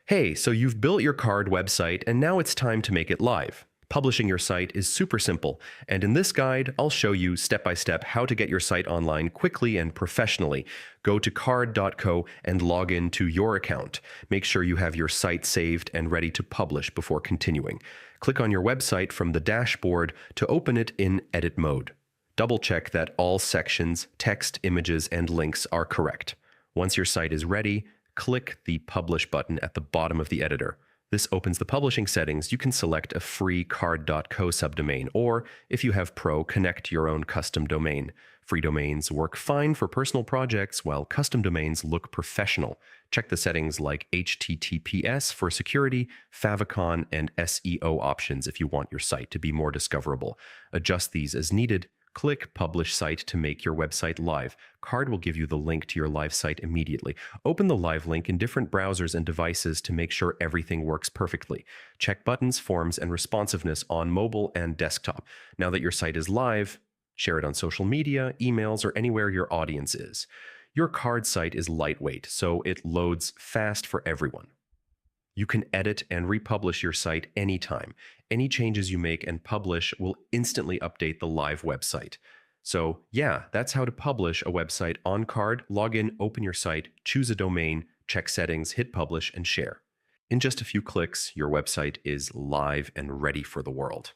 Hey, so you've built your card website and now it's time to make it live. Publishing your site is super simple, and in this guide, I'll show you step by step how to get your site online quickly and professionally. Go to card.co and log in to your account. Make sure you have your site saved and ready to publish before continuing. Click on your website from the dashboard to open it in edit mode. Double check that all sections, text, images, and links are correct. Once your site is ready, click the Publish button at the bottom of the editor. This opens the publishing settings. You can select a free card.co subdomain, or if you have Pro, connect your own custom domain. Free domains work fine for personal projects, while custom domains look professional. Check the settings like HTTPS for security, favicon, and SEO options if you want your site to be more discoverable. Adjust these as needed. Click Publish Site to make your website live. Card will give you the link to your live site immediately. Open the live link in different browsers and devices to make sure everything works perfectly. Check buttons, forms, and responsiveness on mobile and desktop. Now that your site is live, share it on social media, emails, or anywhere your audience is. Your card site is lightweight, so it loads fast for everyone. You can edit and republish your site anytime. Any changes you make and publish will instantly update the live website. So yeah, that's how to publish a website on Card. Log in, open your site, choose a domain, check settings, hit publish, and share. In just a few clicks, your website is live and ready for the world.